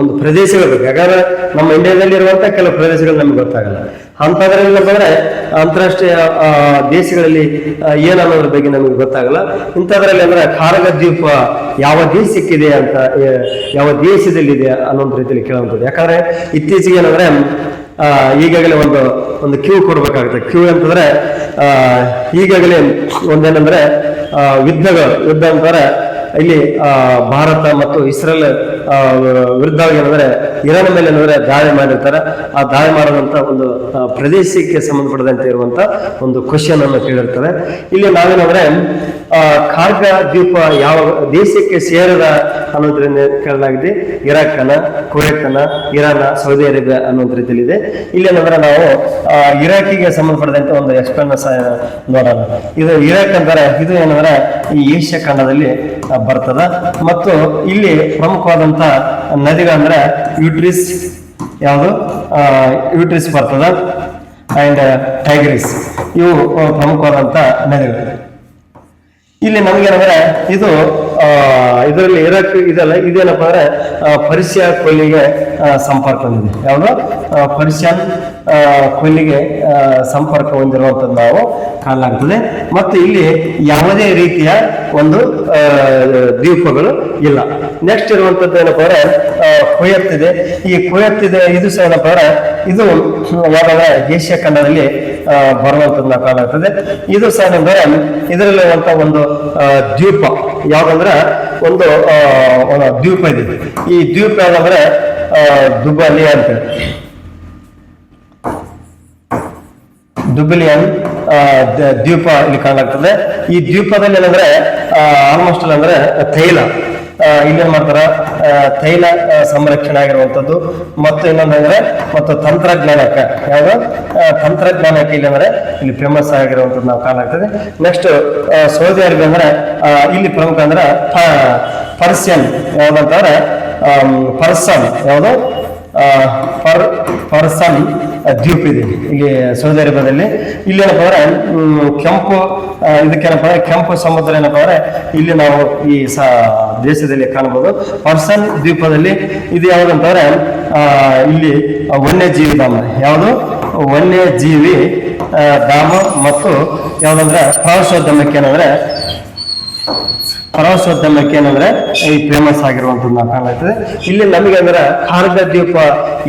ಒಂದು ಪ್ರದೇಶಗಳು ಬೇಕು. ಯಾಕಂದ್ರೆ ನಮ್ಮ ಇಂಡಿಯಾದಲ್ಲಿ ಇರುವಂತ ಕೆಲವು ಪ್ರದೇಶಗಳು ನಮ್ಗೆ ಗೊತ್ತಾಗಲ್ಲ. ಅಂತದ್ರಲ್ಲಿ ಬಂದ್ರೆ ಅಂತಾರಾಷ್ಟ್ರೀಯ ದೇಶಗಳಲ್ಲಿ ಏನನ್ನೋದ್ರ ಬಗ್ಗೆ ನಮಗೆ ಗೊತ್ತಾಗಲ್ಲ. ಇಂಥದ್ರಲ್ಲಿ ಅಂದ್ರೆ ಕಾರ್ಗ ದ್ವೀಪ ಯಾವ ದೇಶಕ್ಕಿದೆ ಅಂತ, ಯಾವ ದೇಶದಲ್ಲಿದೆ ಅನ್ನೋ ರೀತಿಯಲ್ಲಿ ಕೇಳುವಂಥದ್ದು. ಯಾಕಂದ್ರೆ ಇತ್ತೀಚೆಗೆ ಏನಂದ್ರೆ ಈಗಾಗಲೇ ಒಂದು ಕ್ಯೂ ಕೊಡ್ಬೇಕಾಗುತ್ತೆ. ಕ್ಯೂ ಅಂತಂದ್ರೆ ಈಗಾಗಲೇ ಒಂದೇನಂದ್ರೆ ಯುದ್ಧ ಅಂತಂದ್ರೆ ಇಲ್ಲಿ ಭಾರತ ಮತ್ತು ಇಸ್ರೇಲ್ ವಿರುದ್ಧ ಏನಂದ್ರೆ ಇರಾನ್ ಮೇಲೆ ಏನಂದ್ರೆ ದಾಳಿ ಮಾಡಿರ್ತಾರೆ. ಆ ದಾಳಿ ಮಾಡೋದಂತ ಒಂದು ಪ್ರದೇಶಕ್ಕೆ ಸಂಬಂಧಪಟ್ಟಂತೆ ಇರುವಂತ ಒಂದು ಕ್ವಶನ್ ಅನ್ನು ಕೇಳಿರ್ತಾರೆ. ಇಲ್ಲಿ ನಾವೇನಂದ್ರೆ ಕಾರ್ಗ ದ್ವೀಪ ಯಾವ ದೇಶಕ್ಕೆ ಸೇರದ ಅನ್ನೋದ್ರಿಂದ ಕೇಳಲಾಗಿದೆ. ಇರಾಕನ, ಕುವೈತನ, ಇರಾನ್, ಸೌದಿ ಅರೇಬಿಯಾ ಅನ್ನುವಂತ ರೀತಿಯಲ್ಲಿ ಇದೆ. ಇಲ್ಲಿ ಏನಂದ್ರೆ ನಾವು ಇರಾಕಿಗೆ ಸಂಬಂಧಪಟ್ಟಂತೆ ಒಂದು ಎಕ್ಸ್ಪ್ಲೇನ್ ನೋಡೋಣ. ಇದು ಇರಾಕ್ ಅಂತಾರೆ, ಇದು ಏನಂದ್ರೆ ಈ ಏಷ್ಯಾ ಖಂಡದಲ್ಲಿ ಬರ್ತದ. ಮತ್ತು ಇಲ್ಲಿ ಪ್ರಮುಖವಾದಂತ ನದಿಗಳಂದ್ರೆ ಯೂಟ್ರಿಸ್ ಬರ್ತದ ಅಂಡ್ ಟೈಗ್ರಿಸ್. ಇವು ಪ್ರಮುಖವಾದಂತ ನದಿಗಳು. ಇಲ್ಲಿ ನಮ್ಗೇನಂದ್ರೆ ಇದರಲ್ಲಿ ಇರಾಕ್ ಇದೆಲ್ಲ ಇದೇನಪ್ಪ ಅಂದ್ರೆ ಪರ್ಷಿಯಾ ಕೊಲ್ಲಿಗೆ ಸಂಪರ್ಕ ಹೊಂದಿದೆ. ಯಾವುದು? ಪರ್ಷಿಯನ್ ಕೊಲ್ಲಿಗೆ ಸಂಪರ್ಕ ಹೊಂದಿರುವಂಥದ್ದು ನಾವು ಕಾಣಲಾಗ್ತದೆ. ಮತ್ತು ಇಲ್ಲಿ ಯಾವುದೇ ರೀತಿಯ ಒಂದು ದ್ವೀಪಗಳು ಇಲ್ಲ. ನೆಕ್ಸ್ಟ್ ಇರುವಂತದ್ದು ಏನಪ್ಪ ಅಂದ್ರೆ ಕುವೈತ್ ಇದೆ. ಈ ಕುವೈತ್ ಇದೆ, ಇದು ಸಹ ಏನಪ್ಪ ಅಂದ್ರೆ ಇದು ಯಾವ್ದಾದ್ರೆ ಏಷ್ಯಾ ಖಂಡದಲ್ಲಿ ಬರುವಂತದ್ದು ನಾವು ಕಾಣಲಾಗ್ತದೆ. ಇದು ಸಹ ಏನಂದ್ರೆ ಇದರಲ್ಲಿರುವಂತ ಒಂದು ದ್ವೀಪ ಯಾವ್ದಂದ್ರೆ ಒಂದು ದ್ವೀಪ ಇದೆ. ಈ ದ್ವೀಪ ಯಾವ್ದಂದ್ರೆ ದುಬಲಿಯನ್ ದ್ವೀಪ ಇಲ್ಲಿ ಕಾಣಲಾಗ್ತದೆ. ಈ ದ್ವೀಪದಲ್ಲಿ ಏನಂದ್ರೆ ಆಲ್ಮೋಸ್ಟ್ ಅಂದ್ರೆ ತೈಲ ಇಲ್ಲೇನ್ ಮಾಡ್ತಾರ, ತೈಲ ಸಂರಕ್ಷಣೆ ಆಗಿರುವಂತದ್ದು. ಮತ್ತು ಇನ್ನೊಂದಂದ್ರೆ ಮತ್ತು ತಂತ್ರಜ್ಞಾನಕ್ಕೆ ತಂತ್ರಜ್ಞಾನಕ್ಕೆ ಇಲ್ಲಿ ಅಂದ್ರೆ ಇಲ್ಲಿ ಫೇಮಸ್ ಆಗಿರುವಂತದ್ದು ನಾವು ಕಾಣಲಾಗ್ತದೆ. ನೆಕ್ಸ್ಟ್ ಸೌದಿ ಅರೇಬಿಯಾ ಅಂದ್ರೆ ಇಲ್ಲಿ ಪ್ರಮುಖ ಅಂದ್ರೆ ಪರ್ಷಿಯನ್ ಯಾವ್ದಂತಂದ್ರೆ ಪರ್ಸನ್ ದ್ವೀಪ ಇದೆ ಇಲ್ಲಿ ಸೌದಿ ಅರೇಬಿಯಾದಲ್ಲಿ. ಇಲ್ಲಿ ಏನಪ್ಪ ಅಂದ್ರೆ ಇದಕ್ಕೇನಪ್ಪ ಅಂದ್ರೆ ಕೆಂಪು ಸಮುದ್ರ ಏನಪ್ಪ ಅಂದ್ರೆ ಇಲ್ಲಿ ನಾವು ಈ ದೇಶದಲ್ಲಿ ಕಾಣಬಹುದು. ಪರ್ಸನ್ ದ್ವೀಪದಲ್ಲಿ ಇದು ಯಾವ್ದಂತಂದ್ರೆ ಇಲ್ಲಿ ವನ್ಯಜೀವಿ ಧಾಮ. ಯಾವುದು? ವನ್ಯಜೀವಿ ಧಾಮ. ಮತ್ತು ಯಾವ್ದಂದ್ರೆ ಪ್ರವಾಸೋದ್ಯಮಕ್ಕೆ ಏನಂದ್ರೆ ಪ್ರವಾಸೋದ್ಯಮಕ್ಕೆ ಏನಂದ್ರೆ ಈ ಫೇಮಸ್ ಆಗಿರುವಂತದ್ದು ನಾವು ಕಾಣಲಾಗ್ತದೆ. ಇಲ್ಲಿ ನಮಗೆ ಅಂದ್ರೆ ಖಾರ್ಗ ದ್ವೀಪ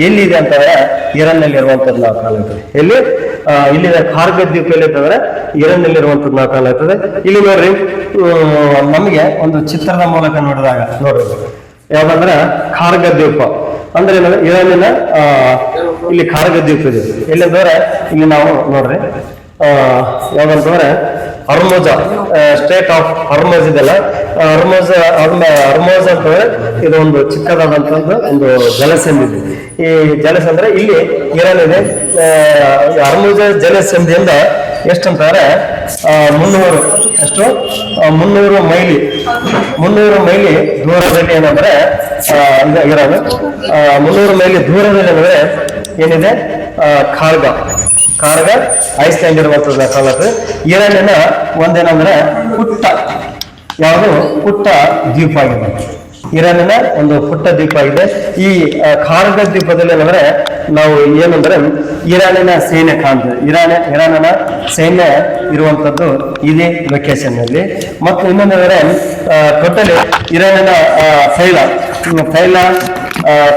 ಎಲ್ಲಿದೆ ಅಂತಂದ್ರೆ ಇರಾನ್ ನಲ್ಲಿ ಇರುವಂತದ್ದು ನಾವು ಕಾಣಲಾಗ್ತದೆ. ಎಲ್ಲಿ ಇಲ್ಲಿ ಖಾರ್ಗ ದ್ವೀಪ ಎಲ್ಲಿರ್ತಂದ್ರೆ ಇರಾನ್ ನಲ್ಲಿ ಇರುವಂತದ್ದು ನಾವು ಕಾಣಲಾಗ್ತದೆ. ಇಲ್ಲಿ ನೋಡ್ರಿ ನಮಗೆ ಒಂದು ಚಿತ್ರದ ಮೂಲಕ ನೋಡಿದಾಗ ನೋಡ್ರಿ ಯಾವ್ದಂದ್ರೆ ಖಾರ್ಗ ದ್ವೀಪ ಅಂದ್ರೆ ಏನಂದ್ರೆ ಇರಾನಿನ ಇಲ್ಲಿ ಖಾರ್ಗ ದ್ವೀಪ ಇದೆ. ಎಲ್ಲಿಂದ್ರೆ ಇಲ್ಲಿ ನಾವು ನೋಡ್ರಿ ಯಾವ್ದಂತಂದ್ರೆ ಹರ್ಮೋಜ ಸ್ಟೇಟ್ ಆಫ್ ಹರ್ಮೋಜ್ ಇದೆಲ್ಲ ಹರ್ಮೋಜ್ ಅಂತಂದ್ರೆ ಇದು ಒಂದು ಚಿಕ್ಕದಾದಂತದ್ದು ಒಂದು ಜಲಸಂಧಿ. ಈ ಜಲಸಂದ್ರೆ ಇಲ್ಲಿ ಇರಾನ್ ಇದೆ. ಹರ್ಮೋಜ ಜಲಸಂಧಿಯಿಂದ ಎಷ್ಟಂತಾರೆ 300 ಮೈಲಿ ದೂರದಲ್ಲಿ ಏನಂದ್ರೆ ಇರಾನ್ 300 ಮೈಲಿ ದೂರದಲ್ಲಿ ಏನಂದ್ರೆ ಏನಿದೆ ಖಾರ್ಗ ಐಸ್ಲ್ಯಾಂಡ್ ಇರುವಂತದ್ದು ಕಾಣುತ್ತೆ. ಇರಾನಿನ ಒಂದೇನಂದ್ರೆ ಪುಟ್ಟ ದ್ವೀಪ ಆಗಿದೆ. ಇರಾನಿನ ಒಂದು ಪುಟ್ಟ ದ್ವೀಪ ಆಗಿದೆ. ಈ ಖಾರ್ಗ ದ್ವೀಪದಲ್ಲಿ ಏನಂದ್ರೆ ನಾವು ಏನಂದ್ರೆ ಇರಾನಿನ ಸೈನ್ಯ ಕಾಣ್ತದೆ. ಇರಾನಿನ ಸೈನ್ಯ ಇರುವಂತದ್ದು ಇದೇ ಲೊಕೇಶನ್ ನಲ್ಲಿ. ಮತ್ತು ಇನ್ನೊಂದಂದ್ರೆ ಟೋಟಲಿ ಇರಾನಿನ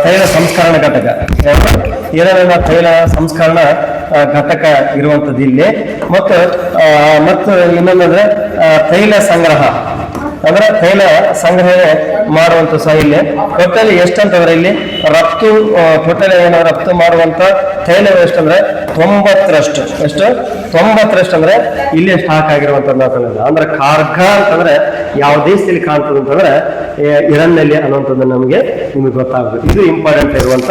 ತೈಲ ಸಂಸ್ಕರಣ ಘಟಕ ಇರಾನಿನ ತೈಲ ಸಂಸ್ಕರಣ ಘಟಕ ಇರುವಂತದ್ದು ಇಲ್ಲಿ. ಮತ್ತು ಇನ್ನೊಂದಂದ್ರೆ ತೈಲ ಸಂಗ್ರಹ ಅಂದ್ರೆ ತೈಲ ಸಂಗ್ರಹಣೆ ಮಾಡುವಂತ ಸಹ ಇಲ್ಲಿ ಟೋಟಲಿ ಎಷ್ಟಂತಂದ್ರೆ ಇಲ್ಲಿ ಟೋಟಲಿ ರಫ್ತು ಮಾಡುವಂತ ತೈಲ ಎಷ್ಟಂದ್ರೆ 90% ಅಂದ್ರೆ ಇಲ್ಲಿ ಸ್ಟಾಕ್ ಆಗಿರುವಂತದ್ದು ನಾವು ಕಾಣೋದು. ಅಂದ್ರೆ ಖಾರ್ಗ ಅಂತಂದ್ರೆ ಯಾವ ದೇಶದಲ್ಲಿ ಕಾಣ್ತದೆ ಅಂತಂದ್ರೆ ಇರಾನ್ ನಲ್ಲಿ ಅನ್ನುವಂಥದ್ದು ನಿಮಗೆ ಗೊತ್ತಾಗುತ್ತೆ. ಇದು ಇಂಪಾರ್ಟೆಂಟ್ ಇರುವಂತ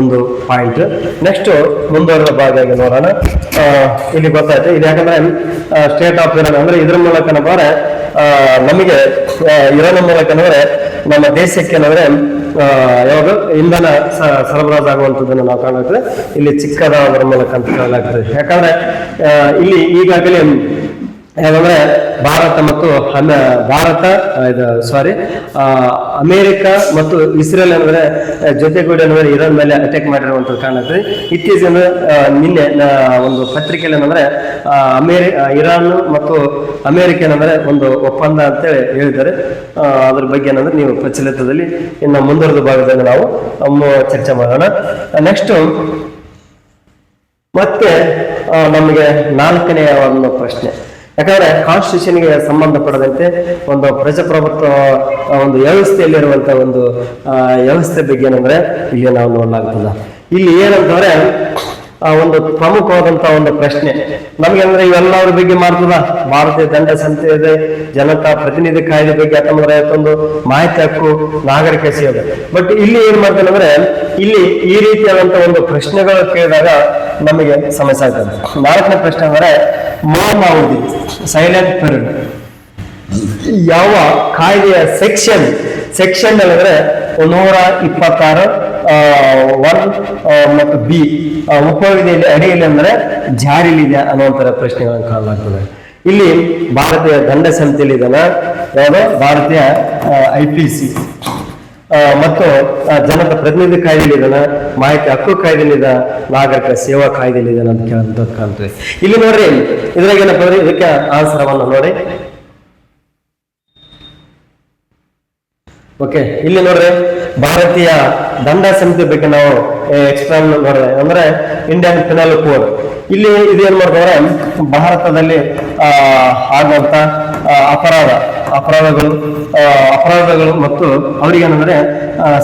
ಒಂದು ಪಾಯಿಂಟ್. ನೆಕ್ಸ್ಟ್ ಮುಂದುವರೆದ ಭಾಗ ನೋಡೋಣ. ಇಲ್ಲಿ ಗೊತ್ತಾಯ್ತು ಇದು ಯಾಕಂದ್ರೆ ಸ್ಟೇಟ್ ಆಫ್ ಇರಾನ್ ಅಂದ್ರೆ ಇದ್ರ ಮೂಲಕ ನಮಗೆ ಇರಾನ್ ಮೂಲಕ ನಮ್ಮ ದೇಶಕ್ಕೆ ಯಾವುದು ಇಂಧನ ಸರಬರಾಜು ಆಗುವಂಥದ್ದನ್ನು ನಾವು ಕಾಣುತ್ತದೆ. ಇಲ್ಲಿ ಚಿಕ್ಕದಾದ್ರ ಮೂಲಕ ಅಂತ ಹೇಳಲಾಗ್ತದೆ. ಯಾಕಂದ್ರೆ ಇಲ್ಲಿ ಈಗಾಗಲೇ ಯಾಕಂದ್ರೆ ಅಮೇರಿಕ ಮತ್ತು ಇಸ್ರೇಲ್ ಅಂದ್ರೆ ಜೊತೆಗೂಡಿ ಇರಾನ್ ಮೇಲೆ ಅಟ್ಯಾಕ್ ಮಾಡಿರುವಂತದ್ದು ಕಾಣುತ್ತದೆ. ಇತ್ತೀಚಿನ ನಿನ್ನೆ ಒಂದು ಪತ್ರಿಕೆಯಲ್ಲಿ ಏನಂದ್ರೆ ಇರಾನ್ ಮತ್ತು ಅಮೇರಿಕ ಏನಂದ್ರೆ ಒಂದು ಒಪ್ಪಂದ ಅಂತೇಳಿ ಹೇಳಿದ್ದಾರೆ. ಅದ್ರ ಬಗ್ಗೆ ಏನಂದ್ರೆ ನೀವು ಪ್ರಚಲಿತದಲ್ಲಿ ಇನ್ನು ಮುಂದುವರೆದ ಭಾಗದಲ್ಲಿ ನಾವು ಚರ್ಚೆ ಮಾಡೋಣ. ನೆಕ್ಸ್ಟ್ ಮತ್ತೆ ನಮಗೆ 4ನೇ ಒಂದು ಪ್ರಶ್ನೆ. ಯಾಕಂದ್ರೆ ಕಾನ್ಸ್ಟಿಟ್ಯೂಷನ್ಗೆ ಸಂಬಂಧಪಡದಂತೆ ಒಂದು ಪ್ರಜಾಪ್ರಭುತ್ವ ಒಂದು ವ್ಯವಸ್ಥೆಯಲ್ಲಿರುವಂತಹ ಒಂದು ವ್ಯವಸ್ಥೆ ಬಗ್ಗೆ ಏನಂದ್ರೆ ಇಲ್ಲಿ ನಾವು ನೋಡಲಾಗ್ತದ. ಇಲ್ಲಿ ಏನಂತಂದ್ರೆ ಒಂದು ಪ್ರಮುಖವಾದಂತಹ ಒಂದು ಪ್ರಶ್ನೆ ನಮ್ಗೆ ಅಂದ್ರೆ ಇವೆಲ್ಲರ ಬಗ್ಗೆ ಮಾಡ್ತದ. ಭಾರತೀಯ ದಂಡ ಸಂಹಿತೆ, ಜನತಾ ಪ್ರತಿನಿಧಿ ಕಾಯ್ದೆ ಬಗ್ಗೆ 1951, ಮಾಹಿತಿ ಹಕ್ಕು, ನಾಗರಿಕ ಸೇವೆ. ಬಟ್ ಇಲ್ಲಿ ಏನ್ ಮಾಡ್ತಾನೆ ಅಂದ್ರೆ ಇಲ್ಲಿ ಈ ರೀತಿಯಾದಂತಹ ಒಂದು ಪ್ರಶ್ನೆಗಳು ಕೇಳಿದಾಗ ನಮಗೆ ಸಮಸ್ಯೆ ಆಗ್ತದೆ. 4ನೇ ಪ್ರಶ್ನೆ ಅಂದ್ರೆ ಮೌನಾವಧಿ ಸೈಲೆಂಟ್ ಪೀರಿಯಡ್ ಯಾವ ಕಾಯ್ದೆಯ ಸೆಕ್ಷನ್ ಅಂದ್ರೆ 126 ಮತ್ತು ಬಿ ಉಪವಿಧಿಯಲ್ಲಿ ಅಡಿಯಲ್ಲಿ ಅಂದ್ರೆ ಜಾರಿಲಿದೆ ಅನ್ನುವಂತರ ಪ್ರಶ್ನೆಗಳನ್ನು ಕಾಣಲಾಗ್ತದೆ. ಇಲ್ಲಿ ಭಾರತೀಯ ದಂಡ ಸಂಹಿತೆಯಲ್ಲಿ ಇದನ್ನ ಯಾವುದು ಭಾರತೀಯ IPC ಮತ್ತು ಜನತಾ ಪ್ರತಿನಿಧಿ ಕಾಯ್ದೆಯಲ್ಲಿ ಇದನ್ನ, ಮಾಹಿತಿ ಹಕ್ಕು ಕಾಯ್ದೆಯಲ್ಲಿ ಇದೆ, ನಾಗರಿಕ ಸೇವಾ ಕಾಯ್ದೆಯಲ್ಲಿ ಇದೆ ಅಂತ ಕೇಳುವಂಥದ್ದು ಕಾಣ್ತದೆ. ಇಲ್ಲಿ ನೋಡ್ರಿ ಇದ್ರಾಗ ಏನಪ್ಪ ಅಂದ್ರೆ ಇದಕ್ಕೆ ಆನ್ಸರವನ್ನು ನೋಡಿ. ಓಕೆ, ಇಲ್ಲಿ ನೋಡ್ರಿ ಭಾರತೀಯ ದಂಡ ಸಂಹಿತೆ ಬಗ್ಗೆ ನಾವು ಎಕ್ಸ್ಪ್ಲೇನ್ ನೋಡಿದ್ರೆ ಅಂದ್ರೆ ಇಂಡಿಯನ್ ಪೆನಲ್ ಕೋಡ್. ಇಲ್ಲಿ ಇದೇನ್ ಮಾಡ್ತಾರೆ ಭಾರತದಲ್ಲಿ ಆಗುವಂತ ಅಪರಾಧಗಳು ಮತ್ತು ಅವ್ರಿಗೆ ಏನಂದ್ರೆ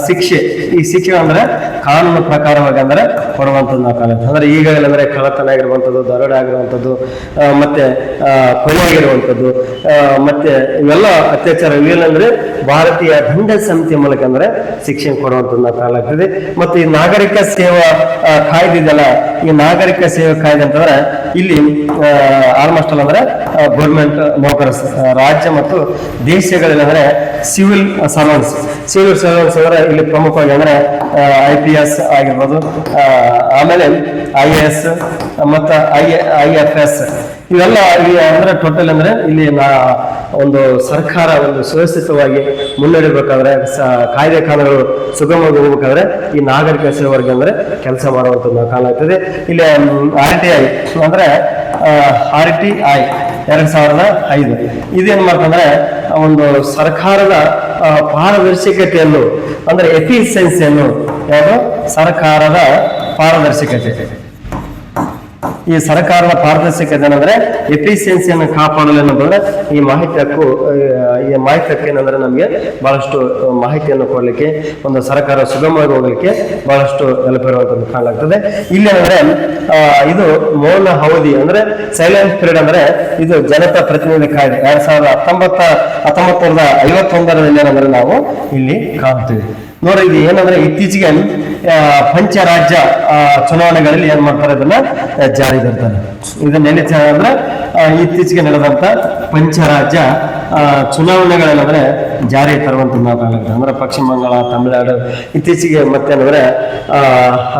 ಶಿಕ್ಷೆ, ಈ ಶಿಕ್ಷೆ ಅಂದ್ರೆ ಕಾನೂನು ಪ್ರಕಾರವಾಗಿ ಅಂದ್ರೆ ಕೊಡುವಂಥದ್ದು ನಾವು ಕಾಲ ಅಂದ್ರೆ ಈಗಾಗಲೇ ಅಂದ್ರೆ ಕಳ್ಳತನ ಆಗಿರುವಂಥದ್ದು, ದರೋಡೆ ಆಗಿರುವಂಥದ್ದು, ಮತ್ತೆ ಕೊಲೆ ಆಗಿರುವಂಥದ್ದು, ಮತ್ತೆ ಇವೆಲ್ಲ ಅತ್ಯಾಚಾರ ಇವೇನಂದ್ರೆ ಭಾರತೀಯ ದಂಡ ಸಂಹಿತೆ ಮೂಲಕ ಅಂದ್ರೆ ಶಿಕ್ಷೆ ಕೊಡುವಂಥದ್ದು ನಾವು ಕಾಲಾಗ್ತದೆ. ಮತ್ತು ಈ ನಾಗರಿಕ ಸೇವಾ ಕಾಯ್ದೆ ಇದೆಯಲ್ಲ, ಈ ನಾಗರಿಕ ಸೇವಾ ಕಾಯ್ದೆ ಅಂತಂದ್ರೆ ಇಲ್ಲಿ ಆಲ್ಮೋಸ್ಟ್ ಅಲ್ ಅಂದ್ರೆ ಗೌರ್ಮೆಂಟ್ ನೌಕರಸ್, ರಾಜ್ಯ ಮತ್ತು ದೇಶಗಳಲ್ಲಿ ಅಂದ್ರೆ ಸಿವಿಲ್ ಸರ್ವೆಂಟ್ಸ್ ಅಂದ್ರೆ ಇಲ್ಲಿ ಪ್ರಮುಖವಾಗಿ ಅಂದ್ರೆ IPS ಆಗಿರ್ಬೋದು, ಆಮೇಲೆ IAS ಮತ್ತು IFS ಇವೆಲ್ಲ ಇಲ್ಲಿ ಅಂದ್ರೆ ಟೋಟಲ್ ಅಂದ್ರೆ ಇಲ್ಲಿ ಒಂದು ಸರ್ಕಾರ ಒಂದು ಸುವ್ಯವಸ್ಥಿತವಾಗಿ ಮುನ್ನಡೆಯಬೇಕಾದ್ರೆ ಕಾಯ್ದೆ ಕಾನೂನುಗಳು ಸುಗಮವಾಗಿ ಹೋಗ್ಬೇಕಾದ್ರೆ ಈ ನಾಗರಿಕ ಸೇವರ್ಗ ಅಂದ್ರೆ ಕೆಲಸ ಮಾಡುವಂಥದ್ದು ಕಾಲ ಆಗ್ತದೆ. ಇಲ್ಲಿ RTI ಅಂದ್ರೆ RTI 2005. ಇದೇನ್ ಮಾಡ್ತಂದ್ರೆ ಒಂದು ಸರ್ಕಾರದ ಪಾರದರ್ಶಕತೆಯನ್ನು ಅಂದ್ರೆ ಎಫಿಷಿಯನ್ಸಿಯನ್ನು, ಯಾವುದು ಸರ್ಕಾರದ ಪಾರದರ್ಶಕತೆ, ಈ ಸರ್ಕಾರದ ಪಾರದರ್ಶಕತೆ ಏನಂದ್ರೆ ಎಫಿಷಿಯನ್ಸಿಯನ್ನು ಕಾಪಾಡಲು ಏನಂದ್ರೆ ಈ ಮಾಹಿತಿ ಹಕ್ಕು ಏನಂದ್ರೆ ನಮಗೆ ಬಹಳಷ್ಟು ಮಾಹಿತಿಯನ್ನು ಕೊಡ್ಲಿಕ್ಕೆ, ಒಂದು ಸರ್ಕಾರ ಸುಗಮವಾಗಿ ಹೋಗ್ಲಿಕ್ಕೆ ಬಹಳಷ್ಟು ಹೆಲ್ಪ್ ಇರುವಂತದ್ದು ಕಾಣಲಾಗ್ತದೆ. ಇಲ್ಲಿ ಅಂದ್ರೆ ಇದು ಮೌನ ಅವಧಿ ಅಂದ್ರೆ ಸೈಲೆಂಟ್ ಪೀರಿಯಡ್ ಅಂದ್ರೆ ಇದು ಜನತಾ ಪ್ರತಿನಿಧಿ ಕಾಯ್ದೆ 1951 ಏನಂದ್ರೆ ನಾವು ಇಲ್ಲಿ ಕಾಣ್ತೀವಿ. ನೋಡಿ, ಇದು ಏನಂದ್ರೆ ಇತ್ತೀಚೆಗೆ ಪಂಚರಾಜ್ಯ ಚುನಾವಣೆಗಳಲ್ಲಿ ಏನ್ ಮಾಡ್ತಾರೆ, ಇದನ್ನ ಜಾರಿ ತರ್ತಾರೆ. ಇದನ್ನ ಎಲ್ಲಿ ಅಂದ್ರೆ ಇತ್ತೀಚೆಗೆ ನಡೆದಂತ ಪಂಚರಾಜ್ಯ ಚುನಾವಣೆಗಳೇನಂದ್ರೆ ಜಾರಿ ತರುವಂತ ನಾವು ಕಾಣುತ್ತೆ. ಅಂದ್ರೆ ಪಶ್ಚಿಮ ಬಂಗಾಳ, ತಮಿಳುನಾಡು, ಇತ್ತೀಚೆಗೆ ಮತ್ತೇನಂದ್ರೆ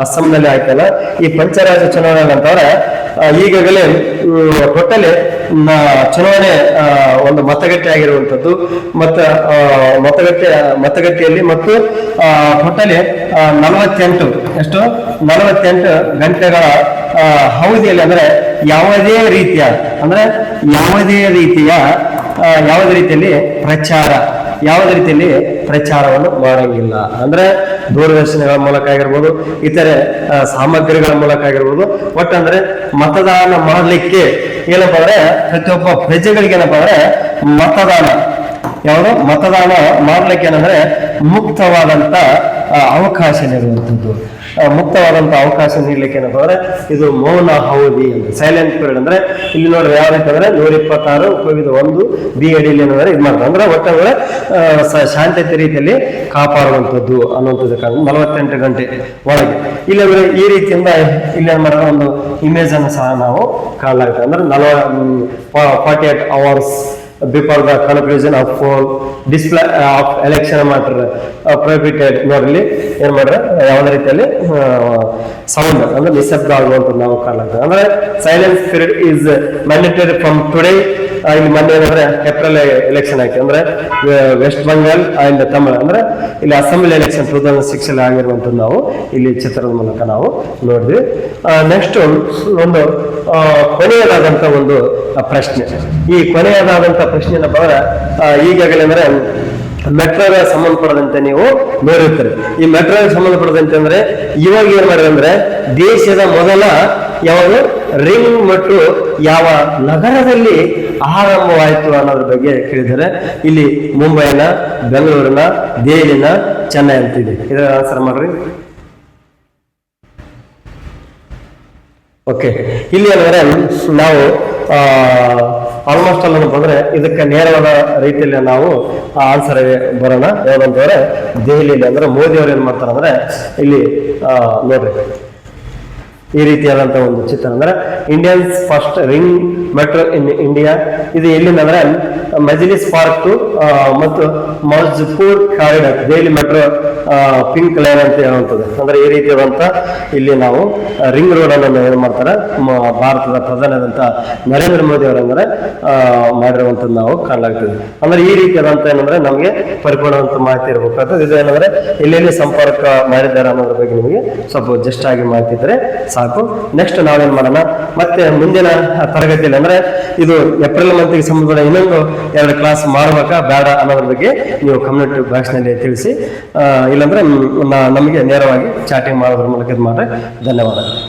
ಅಸ್ಸಾಂನಲ್ಲಿ ಆಯ್ತಲ್ಲ ಈ ಪಂಚರಾಜ್ಯ ಚುನಾವಣೆಗಳಂತಂದ್ರೆ ಈಗಾಗಲೇ ಟೋಟಲಿ ಚುನಾವಣೆ ಒಂದು ಮತಗಟ್ಟೆ ಆಗಿರುವಂತದ್ದು, ಮತಗಟ್ಟೆಯಲ್ಲಿ ಮತ್ತು ಟೋಟಲಿ 48 ಗಂಟೆಗಳ ಅವಧಿಯಲ್ಲಿ ಅಂದ್ರೆ ಯಾವುದೇ ರೀತಿಯಲ್ಲಿ ಪ್ರಚಾರವನ್ನು ಮಾಡಂಗಿಲ್ಲ. ಅಂದ್ರೆ ದೂರದರ್ಶನಗಳ ಮೂಲಕ ಆಗಿರ್ಬೋದು, ಇತರೆ ಸಾಮಗ್ರಿಗಳ ಮೂಲಕ ಆಗಿರ್ಬೋದು, ಒಟ್ಟಂದ್ರೆ ಮತದಾನ ಮಾಡಲಿಕ್ಕೆ ಏನಪ್ಪಾ ಅಂದ್ರೆ ಪ್ರತಿಯೊಬ್ಬ ಪ್ರಜೆಗಳಿಗೆ ಏನಪ್ಪಾ ಅಂದ್ರೆ ಮತದಾನ ಮಾಡ್ಲಿಕ್ಕೆ ಏನಂದ್ರೆ ಮುಕ್ತವಾದಂತ ಅವಕಾಶ ನೀಡುವಂಥದ್ದು. ಮುಕ್ತವಾದಂತ ಅವಕಾಶ ನೀಡ್ಲಿಕ್ಕೆ ಏನಪ್ಪಾ ಅಂದ್ರೆ ಇದು ಮೌನ ಅವಧಿ ಅಂತ, ಸೈಲೆಂಟ್ ಪೀರಿಯಡ್. ಅಂದ್ರೆ ಇಲ್ಲಿ ನೋಡ್ರಿ ಯಾವ ರೀತಿ ಅಂದ್ರೆ 126 ಬಿ ಅಡಿಯಲ್ಲಿ ಏನಂದ್ರೆ ಇದು ಮಾಡ್ತಾರೆ. ಅಂದ್ರೆ ಒಟ್ಟಂದ್ರೆ ಶಾಂತತೆ ರೀತಿಯಲ್ಲಿ ಕಾಪಾಡುವಂಥದ್ದು ಅನ್ನುವಂಥದ್ದು 48 ಗಂಟೆ ಒಳಗೆ. ಇಲ್ಲಂದ್ರೆ ಈ ರೀತಿಯಿಂದ ಇಲ್ಲಿ ಏನ್ ಮಾಡೋಣ, ಒಂದು ಇಮೇಜ್ ಅನ್ನು ಸಹ ನಾವು ಕಾಣಲಾಗುತ್ತೆ. ಅಂದ್ರೆ 48 hours before the conclusion of display of election matter prohibited. ನೋಡ್ರಿ ಏನ್ ಮಾಡ್ರೆ ಯಾವುದೇ ರೀತಿಯಲ್ಲಿ ಸೌಂಡ್ ಅಂದ್ರೆ ನಿಶಬ್ದ ಆಗುವಂಥದ್ದು ನಾವು ಕಾಣಲಾಗ್ತದೆ. ಅಂದ್ರೆ silence period is mandatory from today. ಇಲ್ಲಿ ಮೊನ್ನೆ ಏನಂದ್ರೆ ಏಪ್ರಿಲ್ ಎಲೆಕ್ಷನ್ ಆಯ್ತು. ಅಂದ್ರೆ ವೆಸ್ಟ್ ಬೆಂಗಾಲ್ ಅಂಡ್ ತಮಿಳ್ ಅಂದ್ರೆ ಇಲ್ಲಿ ಅಸೆಂಬ್ಲಿ ಎಲೆಕ್ಷನ್ 2006 ಆಗಿರುವಂತದ್ದು ನಾವು ಇಲ್ಲಿ ಚಿತ್ರದ ಮೂಲಕ ನಾವು ನೋಡಿದ್ವಿ. ನೆಕ್ಸ್ಟ್ ಒಂದು ಕೊನೆಯದಾದಂತ ಒಂದು ಪ್ರಶ್ನೆ. ಈ ಕೊನೆಯದಾದಂತ ಪ್ರಶ್ನೆ ಏನಪ್ಪಾ ಅಂದ್ರೆ ಈಗಾಗಲೇ ಅಂದ್ರೆ ಮೆಟ್ರೋಗೆ ಸಂಬಂಧಪಡದಂತೆ ನೀವು ನೋಡಿರ್ತೀರಿ. ಈ ಮೆಟ್ರೋಗೆ ಸಂಬಂಧಪಡದಂತೆ ಅಂದ್ರೆ ಇವಾಗ ಏನ್ ಮಾಡಿದ್ರೆ ಅಂದ್ರೆ ದೇಶದ ಮೊದಲ ಯಾವುದು ರಿಂಗ್ ಮೆಟ್ರೋ ಯಾವ ನಗರದಲ್ಲಿ ಆರಂಭವಾಯಿತು ಅನ್ನೋದ್ರ ಬಗ್ಗೆ ಕೇಳಿದರೆ ಇಲ್ಲಿ ಮುಂಬೈನ, ಬೆಂಗಳೂರಿನ, ದೆಹಲಿನ, ಚೆನ್ನೈ ಅಂತಿದೆ. ಇದರ ಆನ್ಸರ್ ಮಾಡ್ರಿ. ಓಕೆ, ಇಲ್ಲಿ ಅಂದ್ರೆ ನಾವು ಆಲ್ಮೋಸ್ಟ್ ಅಲ್ಲ ಬಂದ್ರೆ ಇದಕ್ಕೆ ನೇರವಾದ ರೀತಿಯಲ್ಲಿ ನಾವು ಆನ್ಸರ್ ಬರೋಣ. ಯಾವ್ದಂತಂದ್ರೆ ದೆಹಲಿಯಲ್ಲಿ ಅಂದ್ರೆ ಮೋದಿ ಅವರು ಏನ್ ಮಾಡ್ತಾರೆ ಅಂದ್ರೆ ಇಲ್ಲಿ ನೋಡ್ರಿ ಈ ರೀತಿಯಾದಂತ ಒಂದು ಚಿತ್ರ ಅಂದ್ರೆ Indians first ring metro in India. ಇದು ಎಲ್ಲಿಂದಂದ್ರೆ ಮಜ್ಲಿಸ್ ಪಾರ್ಕ್ ಮತ್ತು Maujpur corridor, Delhi metro pink line ಅಂತ ಹೇಳುವಂಥದ್ದು. ಅಂದ್ರೆ ಈ ರೀತಿಯಾದಂತ ಇಲ್ಲಿ ನಾವು ರಿಂಗ್ ರೋಡ್ ಅನ್ನು ಏನ್ ಮಾಡ್ತಾರೆ ಭಾರತದ ಪ್ರಧಾನದಂತ ನರೇಂದ್ರ ಮೋದಿ ಅವರಂದ್ರೆ ಮಾಡಿರುವಂತದ್ದು ನಾವು ಕಾಣಲಾಗ್ತದೆ. ಅಂದ್ರೆ ಈ ರೀತಿಯಾದಂತ ಏನಂದ್ರೆ ನಮಗೆ ಪರಿಪೂರ್ಣವಂತ ಮಾಹಿತಿ ಇರಬೇಕಾಗ್ತದೆ. ಇದು ಏನಂದ್ರೆ ಎಲ್ಲೆಲ್ಲಿ ಸಂಪರ್ಕ ಮಾಡಿದ್ದಾರೆ ಅನ್ನೋದ್ರ ಬಗ್ಗೆ ನಿಮಗೆ ಸ್ವಲ್ಪ ಜಸ್ಟ್ ಆಗಿ ಮಾಹಿತಿ ಇದ್ರೆ ಸಾಕು. ನೆಕ್ಸ್ಟ್ ನಾವೇನ್ ಮಾಡೋಣ, ಮತ್ತೆ ಮುಂದಿನ ತರಗತಿಯಲ್ಲಿ ಅಂದ್ರೆ ಇದು ಏಪ್ರಿಲ್ ಮಂತ್ಗೆ ಸಂಬಂಧ ಇನ್ನೊಂದು 2 ಕ್ಲಾಸ್ ಮಾಡ್ಬೇಕಾ ಬೇಡ ಅನ್ನೋದ್ರ ಬಗ್ಗೆ ನೀವು ಕಮ್ಯುನಿಟಿ ಬಾಕ್ಸ್ ನಲ್ಲಿ ತಿಳಿಸಿ. ಇಲ್ಲಾಂದ್ರೆ ನಮಗೆ ನೇರವಾಗಿ ಚಾಟಿಂಗ್ ಮಾಡೋದ್ರ ಮೂಲಕ ಇದು ಮಾಡ್ರೆ ಧನ್ಯವಾದಗಳು.